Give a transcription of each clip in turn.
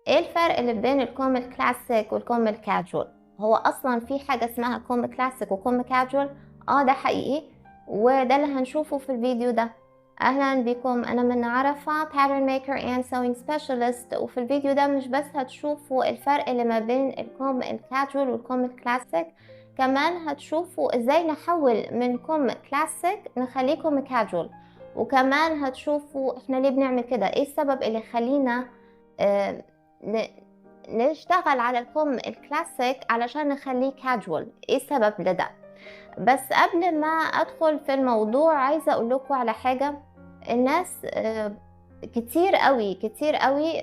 ايه الفرق اللي بين الكوم الكلاسيك والكوم الكاجوال؟ هو اصلا في حاجه اسمها كوم كلاسيك وكوم كاجوال؟ ده حقيقي، وده اللي هنشوفه في الفيديو ده. اهلا بكم، انا من عرفة pattern maker and sewing specialist. وفي الفيديو ده مش بس هتشوفوا الفرق اللي ما بين الكوم الكاجوال والكوم الكلاسيك، كمان هتشوفوا ازاي نحول من كوم كلاسيك نخليه كوم كاجوال، وكمان هتشوفوا احنا ليه بنعمل كده، ايه السبب اللي يخلينا آه، نشتغل على الكم الكلاسيك علشان نخليه كاجوال. ايه السبب لده؟ بس قبل ما ادخل في الموضوع عايزه اقول لكم على حاجه. الناس كتير قوي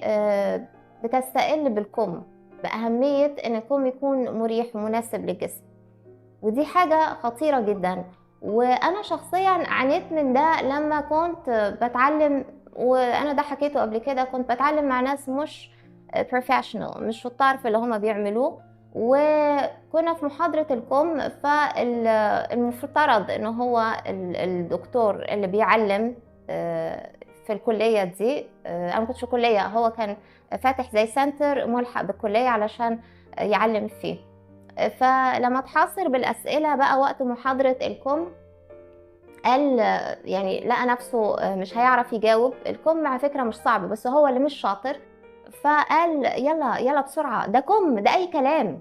بتستقل بالكم، باهميه ان الكم يكون مريح ومناسب للجسم، ودي حاجه خطيره جدا. وانا شخصيا عانيت من ده لما كنت بتعلم، وانا ده حكيته قبل كده، كنت بتعلم مع ناس مش professional، مش شطار في اللي هما بيعملوه. وكنا في محاضرة الكم، فالمفترض انه هو الدكتور اللي بيعلم في الكلية دي، انا ما كنتش في كلية، هو كان فاتح زي سنتر ملحق بالكلية علشان يعلم فيه. فلما اتحاصر بالأسئلة بقى وقت محاضرة الكم، قال يعني لقى نفسه مش هيعرف يجاوب. الكم على فكرة مش صعب، بس هو اللي مش شاطر. فقال يلا يلا بسرعة، ده كم، ده أي كلام.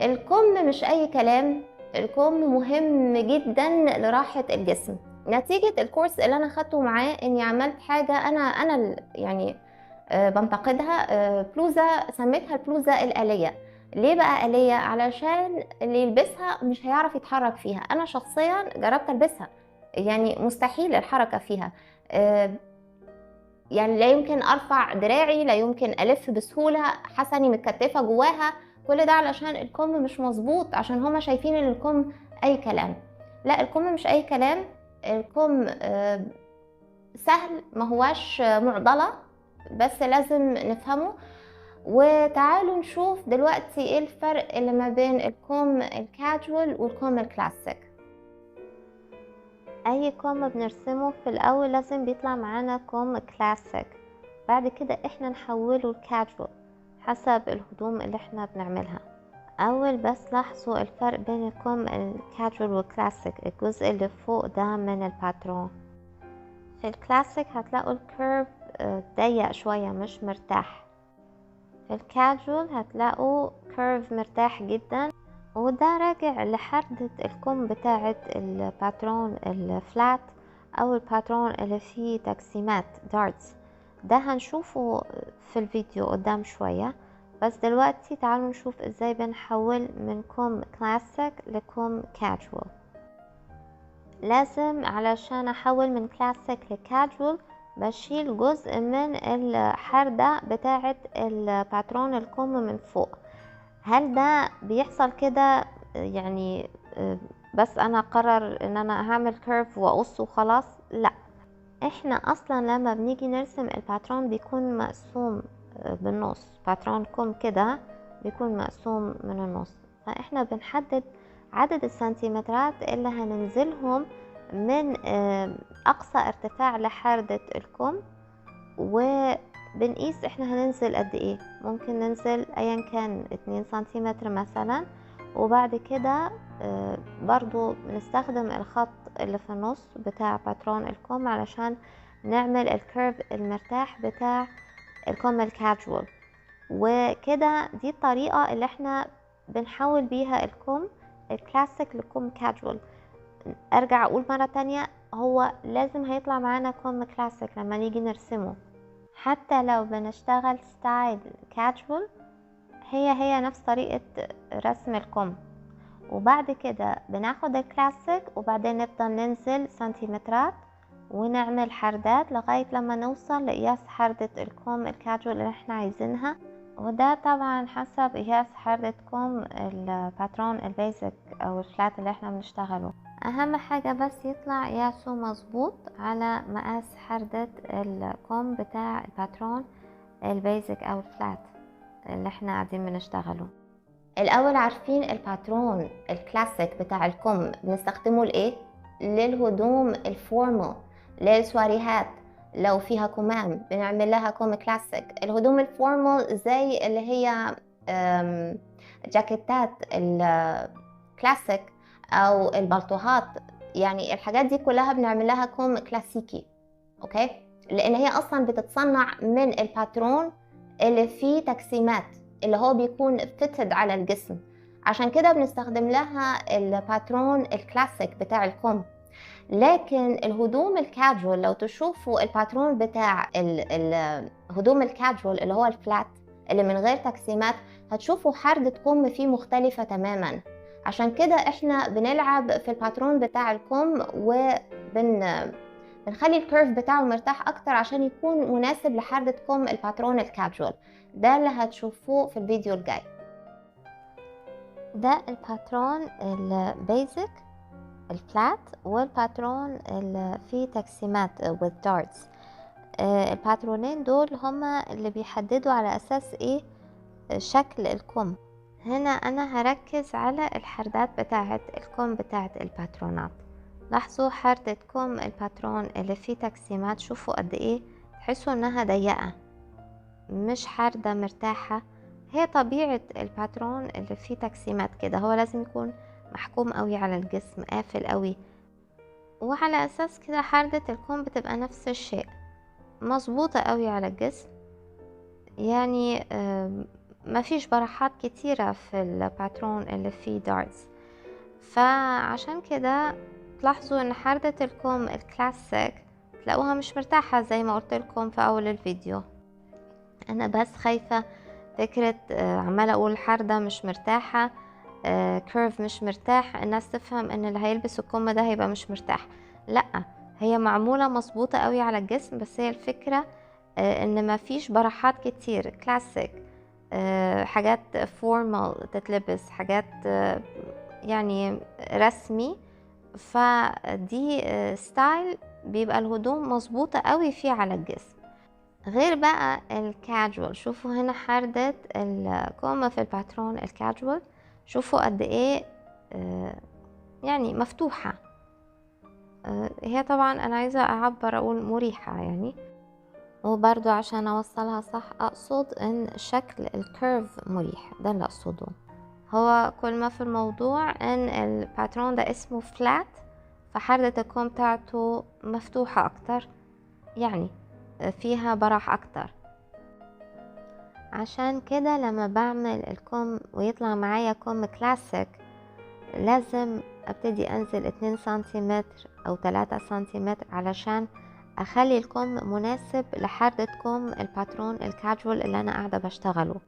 الكم مش أي كلام، الكم مهم جدا لراحة الجسم. نتيجة الكورس اللي أنا خدته معاه إني عملت حاجة أنا يعني بنتقدها. بلوزة سميتها البلوزة الآلية. ليه بقى آلية؟ علشان اللي يلبسها مش هيعرف يتحرك فيها. أنا شخصيا جربت ألبسها، يعني مستحيل الحركة فيها. يعني لا يمكن ارفع دراعي، لا يمكن الف بسهوله، حسني متكتفه جواها. كل ده علشان الكم مش مظبوط، عشان هما شايفين ان الكم اي كلام. لا، الكم مش اي كلام. الكم سهل، ما هواش معضله، بس لازم نفهمه. وتعالوا نشوف دلوقتي ايه الفرق اللي ما بين الكم الكاجوال والكم الكلاسيك. اي كوم بنرسمه في الاول لازم بيطلع معانا كوم كلاسيك، بعد كده احنا نحوله الكاجوال حسب الهدوم اللي احنا بنعملها. اول بس لاحظوا الفرق بين الكوم الكاجوال والكلاسيك، الجزء اللي فوق ده من الباترون. في الكلاسيك هتلاقوا الكيرف ضيق شوية مش مرتاح، في الكاجوال هتلاقوا كيرف مرتاح جدا، وده راجع لحردة الكم بتاعة الباترون الفلات او الباترون اللي فيه تقسيمات دارتس. ده هنشوفه في الفيديو قدام شوية، بس دلوقتي تعالوا نشوف ازاي بنحول من كم كلاسيك لكم كاجوال. لازم علشان احول من كلاسيك لكاجوال بشيل جزء من الحردة بتاعة الباترون الكم من فوق. هل ده بيحصل كده يعني بس انا قرر ان انا هعمل كيرف واقص وخلاص؟ لا، احنا اصلا لما بنيجي نرسم الباترون بيكون مقسوم بالنص، باترون كم كده بيكون مقسوم من النص، فاحنا بنحدد عدد السنتيمترات اللي هننزلهم من اقصى ارتفاع لحردة الكم، وبنقيس احنا هننزل قد ايه. ممكن ننزل ايا كان 2 سنتيمتر مثلا، وبعد كده برضو بنستخدم الخط اللي في النص بتاع باترون الكم علشان نعمل الكيرف المرتاح بتاع الكم الكاجوال. وكده دي الطريقة اللي احنا بنحول بيها الكم الكلاسيك لكم كاجوال. ارجع اقول مرة تانية، هو لازم هيطلع معانا كم كلاسيك لما نيجي نرسمه، حتى لو بنشتغل ستايل كاجوال هي نفس طريقة رسم الكم. وبعد كده بناخد الكلاسيك وبعدين نبدأ ننزل سنتيمترات ونعمل حردات لغاية لما نوصل لقياس حردة الكم الكاجوال اللي احنا عايزينها، وده طبعا حسب قياس حردة كم الباترون البيزك او الفلات اللي احنا بنشتغله. اهم حاجة بس يطلع قياسه مظبوط على مقاس حردة الكم بتاع الباترون البيزك او الفلات اللي احنا قاعدين بنشتغله. الاول عارفين الباترون الكلاسيك بتاع الكم بنستخدمه لايه؟ للهدوم الفورمال، للسواريهات، لو فيها كمام بنعمل لها كم كلاسيك. الهدوم الفورمال زي اللي هي جاكيتات الكلاسيك او البلطوهات، يعني الحاجات دي كلها بنعمل لها كم كلاسيكي. اوكي، لان هي اصلا بتتصنع من الباترون اللي فيه تجسيمات، اللي هو بيكون فتد على الجسم، عشان كده بنستخدم لها الباترون الكلاسيك بتاع الكم. لكن الهدوم الكاجوال لو تشوفوا الباترون بتاع الهدوم الكاجوال اللي هو الفلات اللي من غير تجسيمات، هتشوفوا حردة كم فيه مختلفة تماما. عشان كده احنا بنلعب في الباترون بتاع الكم بنخلي الكيرف بتاعه مرتاح اكتر عشان يكون مناسب لحردة كم الباترون الكاجوال. ده اللي هتشوفوه في الفيديو الجاي. ده الباترون البيزك الفلات، والباترون اللي فيه تجسيمات with darts. الباترونين دول هما اللي بيحددوا على اساس ايه شكل الكم. هنا انا هركز على الحردات بتاعت الكم بتاعت الباترونات. لاحظوا حردة كم الباترون اللي فيه تجسيمات، شوفوا قد ايه تحسوا انها ضيقة، مش حردة مرتاحة. هي طبيعة الباترون اللي فيه تجسيمات كده، هو لازم يكون محكوم قوي على الجسم، قافل قوي، وعلى اساس كده حردة الكم بتبقى نفس الشيء، مظبوطة قوي على الجسم. يعني ما فيش براحات كتيرة في الباترون اللي فيه دارتس. فعشان كده تلاحظوا ان حردة الكم الكلاسيك تلاقوها مش مرتاحة زي ما قلت لكم في اول الفيديو. انا بس خايفة فكرة عمالة اقول حردة مش مرتاحة، كيرف مش مرتاح، الناس تفهم ان اللي هيلبس الكم ده هيبقى مش مرتاح. لا، هي معمولة مظبوطة قوي على الجسم، بس هي الفكرة ان ما فيش براحات كتير كلاسيك، حاجات فورمال تتلبس، حاجات يعني رسمي. فدي ستايل بيبقى الهدوم مظبوطة قوي فيه على الجسم. غير بقى الكاجوال، شوفوا هنا حردة الكومة في الباترون الكاجوال، شوفوا قد ايه يعني مفتوحة. هي طبعا انا عايزة اعبر اقول مريحة يعني، وبرضو عشان اوصلها صح اقصد ان شكل الكيرف مريح، ده اللي اقصده. هو كل ما في الموضوع ان الباترون ده اسمه فلات، فحردة الكم بتاعته مفتوحة اكتر، يعني فيها براح اكتر. عشان كده لما بعمل الكم ويطلع معايا كم كلاسيك، لازم ابتدي انزل 2 سنتيمتر او 3 سنتيمتر علشان اخلي الكم مناسب لحردة كم الباترون الكاجوال اللي انا قاعدة بشتغله.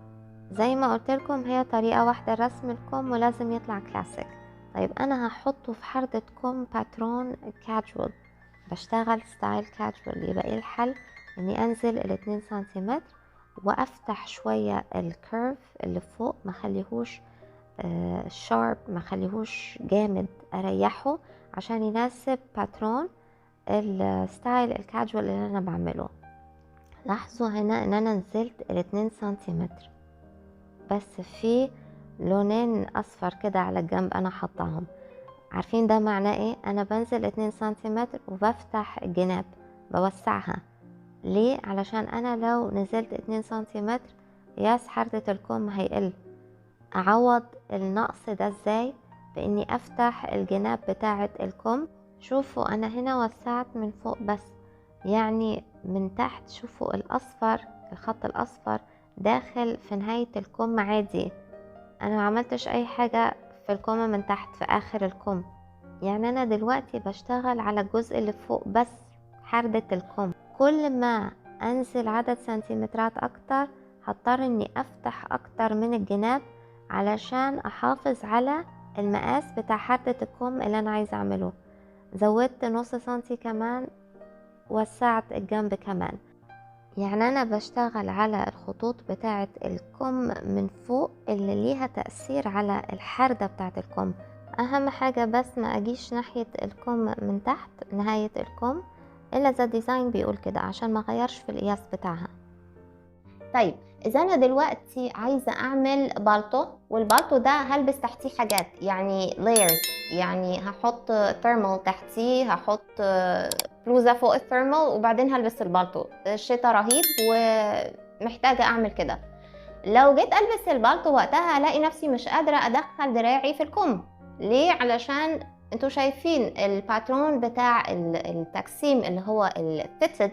زي ما قلت لكم هي طريقة واحدة رسم الكم ولازم يطلع كلاسيك. طيب انا هحطه في حردة كم باترون كاجوال، بشتغل ستايل كاجوال، يبقى ايه الحل؟ اني انزل 2 سنتيمتر وافتح شوية الكيرف اللي فوق، ما خليهوش شارب، ما خليهوش جامد، اريحه عشان يناسب باترون الستايل الكاجوال اللي انا بعمله. لاحظوا هنا ان انا نزلت 2 سنتيمتر، بس في لونين اصفر كده على الجنب انا حطاهم. عارفين ده معناه ايه؟ انا بنزل 2 سنتيمتر وبفتح الجناب، بوسعها. ليه؟ علشان انا لو نزلت 2 سنتيمتر قياس حردة الكم هيقل. اعوض النقص ده ازاي؟ باني افتح الجناب بتاعة الكم. شوفوا انا هنا وسعت من فوق بس، يعني من تحت شوفوا الاصفر، الخط الاصفر داخل في نهاية الكم عادي، انا ما عملتش اي حاجة في الكم من تحت في اخر الكم. يعني انا دلوقتي بشتغل على الجزء اللي فوق بس، حردة الكم. كل ما انزل عدد سنتيمترات اكتر هضطر اني افتح اكتر من الجناب علشان احافظ على المقاس بتاع حردة الكم اللي انا عايزة اعمله. زودت نص سنتي كمان، وسعت الجنب كمان. يعني انا بشتغل على الخطوط بتاعة الكم من فوق اللي ليها تأثير على الحردة بتاعة الكم. اهم حاجة بس ما اجيش ناحية الكم من تحت نهاية الكم الا اذا الديزاين بيقول كده، عشان ما غيرش في القياس بتاعها. طيب اذا انا دلوقتي عايزة اعمل بالطو، والبالطو ده هلبس تحتيه حاجات يعني layers، يعني هحط ثيرمال تحتيه، هحط بلوزة فوق الثيرمال وبعدين هلبس البالطو. الشتا رهيب ومحتاجة اعمل كده. لو جيت البس البالطو وقتها هلاقي نفسي مش قادرة ادخل دراعي في الكم. ليه؟ علشان انتوا شايفين الباترون بتاع التقسيم اللي هو الفيتد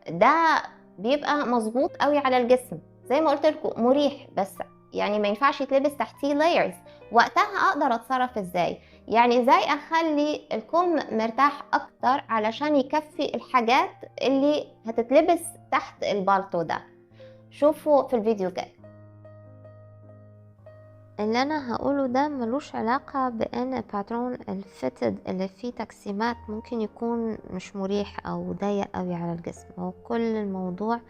ده بيبقى مظبوط قوي على الجسم، زي ما قلت لكم مريح، بس يعني ما ينفعش يتلبس تحتيه لايرز. وقتها اقدر اتصرف ازاي؟ يعني ازاي اخلي الكم مرتاح اكتر علشان يكفي الحاجات اللي هتتلبس تحت البالطو ده؟ شوفوا في الفيديو الجاي. اللي انا هقوله ده ملوش علاقة بان الباترون الفيتد اللي فيه تقسيمات ممكن يكون مش مريح او ضيق قوي على الجسم. هو كل الموضوع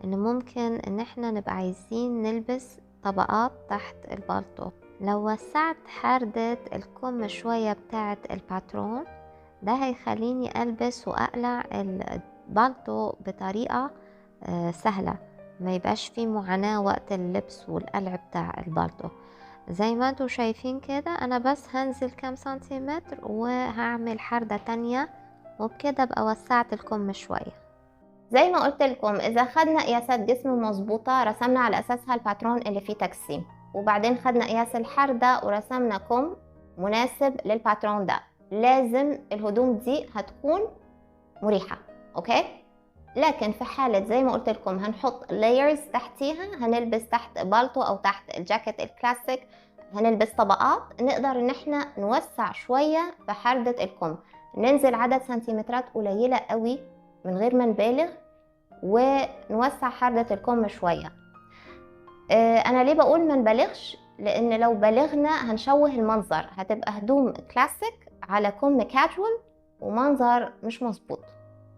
ان ممكن ان احنا نبقى عايزين نلبس طبقات تحت البالطو. لو وسعت حردة الكم شوية بتاعة الباترون ده هيخليني البس واقلع البالطو بطريقة سهلة، ما يبقاش فيه معاناة وقت اللبس والقلع بتاع البالطو. زي ما انتوا شايفين كده انا بس هنزل كام سنتيمتر وهعمل حردة تانية، وبكده ابقى وسعت الكم شوية. زي ما قلت لكم، اذا خدنا قياسات جسم مظبوطه رسمنا على اساسها الباترون اللي فيه تقسيم، وبعدين خدنا قياس الحردة ورسمنا كم مناسب للباترون ده، لازم الهدوم دي هتكون مريحه. اوكي؟ لكن في حالة زي ما قلت لكم هنحط لايرز تحتيها، هنلبس تحت بالطو او تحت الجاكيت الكلاسيك هنلبس طبقات، نقدر ان احنا نوسع شوية في حردة الكم، ننزل عدد سنتيمترات قليلة قوي من غير ما نبالغ، ونوسع حردة الكم شوية. انا ليه بقول ما نبالغش؟ لان لو بالغنا هنشوه المنظر، هتبقى هدوم كلاسيك على كم كاجوال ومنظر مش مظبوط،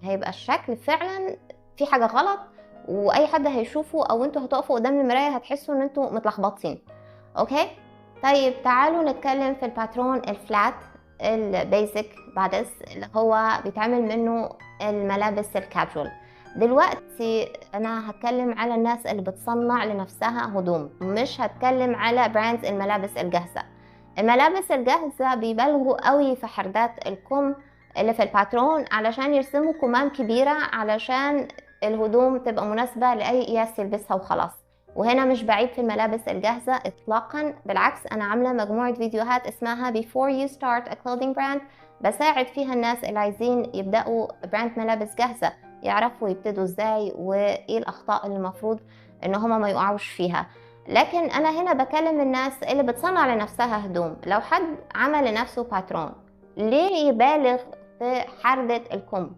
هيبقى الشكل فعلا في حاجة غلط، واي حد هيشوفه او انتوا هتقفوا قدام المراية هتحسوا ان انتوا متلخبطين. اوكي؟ طيب تعالوا نتكلم في الباترون الفلات البيزك بادس اللي هو بيتعمل منه الملابس الكاجوال. دلوقتي انا هتكلم على الناس اللي بتصنع لنفسها هدوم، مش هتكلم على براندز الملابس الجاهزة. الملابس الجاهزة بيبالغوا قوي في حردات الكم اللي في الباترون علشان يرسموا كمام كبيرة علشان الهدوم تبقى مناسبة لأي قياس يلبسها وخلاص. وهنا مش بعيب في الملابس الجاهزة إطلاقا، بالعكس أنا عاملة مجموعة فيديوهات اسمها Before you start a clothing brand، بساعد فيها الناس اللي عايزين يبدأوا براند ملابس جاهزة يعرفوا يبتدوا ازاي وايه الأخطاء اللي المفروض ان هما ما يقعوش فيها. لكن أنا هنا بكلم الناس اللي بتصنع لنفسها هدوم. لو حد عمل لنفسه باترون ليه يبالغ في حردة الكم؟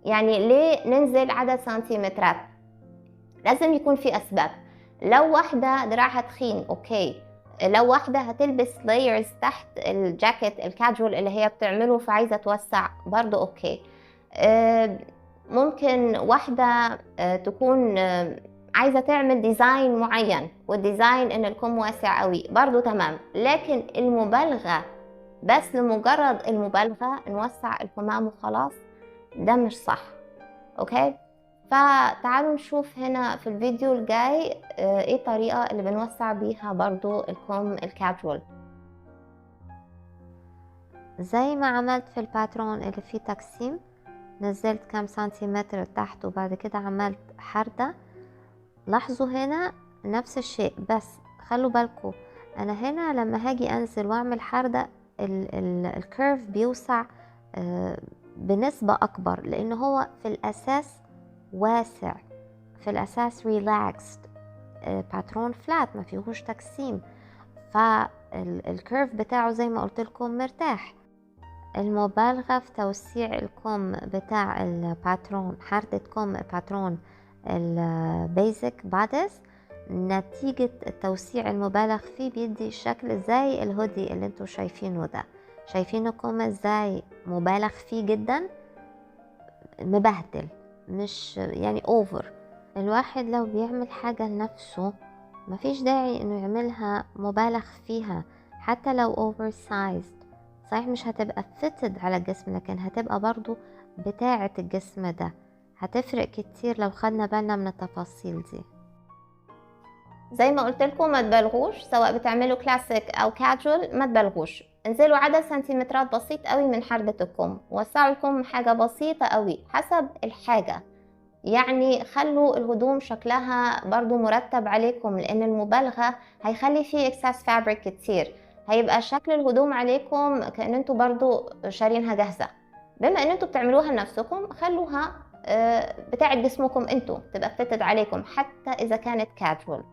يعني ليه ننزل عدد سنتيمترات؟ لازم يكون في أسباب. لو واحدة دراعها تخين أوكي، لو واحدة هتلبس لايرز تحت الجاكيت الكاجوال اللي هي بتعمله فعايزة توسع برضو أوكي. ممكن واحدة تكون عايزة تعمل ديزاين معين والديزاين إن الكم واسع قوي برضو تمام. لكن المبالغة بس لمجرد المبالغة نوسع الكمام وخلاص ده مش صح. اوكي؟ فتعالوا نشوف هنا في الفيديو الجاي ايه الطريقة اللي بنوسع بيها برضو الكم الكاجوال. زي ما عملت في الباترون اللي فيه تقسيم، نزلت كام سنتيمتر تحت وبعد كده عملت حردة. لاحظوا هنا نفس الشيء، بس خلوا بالكم انا هنا لما هاجي انزل واعمل حردة الكيرف بيوسع بنسبة اكبر، لان هو في الاساس واسع، في الاساس ريلاكسد، باترون فلات ما فيهوش تقسيم، فالكيرف بتاعه زي ما قلت لكم مرتاح. المبالغة في توسيع الكم بتاع الباترون، حردة كم الباترون البيزك بادس، نتيجة التوسيع المبالغ فيه بيدي شكل زي الهودي اللي انتوا شايفينه ده. شايفينه كم ازاي مبالغ فيه جدا، مبهدل، مش يعني اوفر. الواحد لو بيعمل حاجة لنفسه مفيش داعي انه يعملها مبالغ فيها، حتى لو اوفر سايزد. صحيح مش هتبقى فيتد على الجسم، لكن هتبقى برضو بتاعة الجسم ده. هتفرق كتير لو خدنا بالنا من التفاصيل دي. زي ما قلت لكم ما تبالغوش، سواء بتعملوا كلاسيك او كاجوال ما تبالغوش. انزلوا عدد سنتيمترات بسيط قوي من حردة الكم، وسعوا الكم حاجة بسيطة قوي حسب الحاجة. يعني خلوا الهدوم شكلها برضو مرتب عليكم، لان المبالغة هيخلي فيه اكساس فابريك كتير، هيبقى شكل الهدوم عليكم كأن انتوا برضو شارينها جاهزة. بما ان انتوا بتعملوها لنفسكم، خلوها بتاعت جسمكم انتوا، تبقى فتت عليكم حتى اذا كانت كاجوال.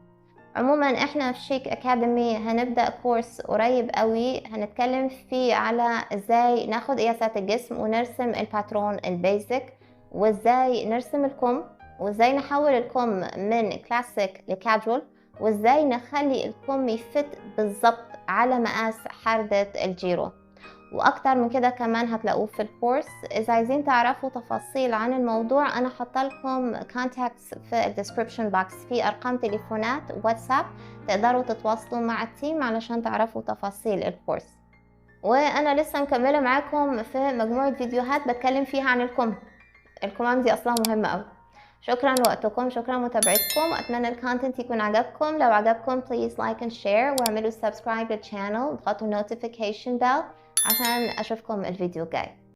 عموما احنا في شيك اكاديمي هنبدأ كورس قريب قوي هنتكلم فيه على ازاي ناخد قياسات الجسم ونرسم الباترون البيزك، وازاي نرسم الكم، وازاي نحول الكم من كلاسيك لكاجوال، وازاي نخلي الكم يفت بالظبط على مقاس حردة الجيرو. واكتر من كده كمان هتلاقوه في الكورس. اذا عايزين تعرفوا تفاصيل عن الموضوع، انا حاطه لكم كونتاكتس في الديسكريبشن بوكس، في ارقام تليفونات واتساب تقدروا تتواصلوا مع التيم علشان تعرفوا تفاصيل الكورس. وانا لسه مكمله معاكم في مجموعه فيديوهات بتكلم فيها عن الكمام دي اصلا مهمه قوي. شكرا لوقتكم، شكرا متابعتكم، واتمنى الكونتنت يكون عجبكم. لو عجبكم بليز لايك اند شير، واعملوا سبسكرايب للشانل، وضغطوا النوتيفيكيشن بيل عشان اشوفكم الفيديو الجاي.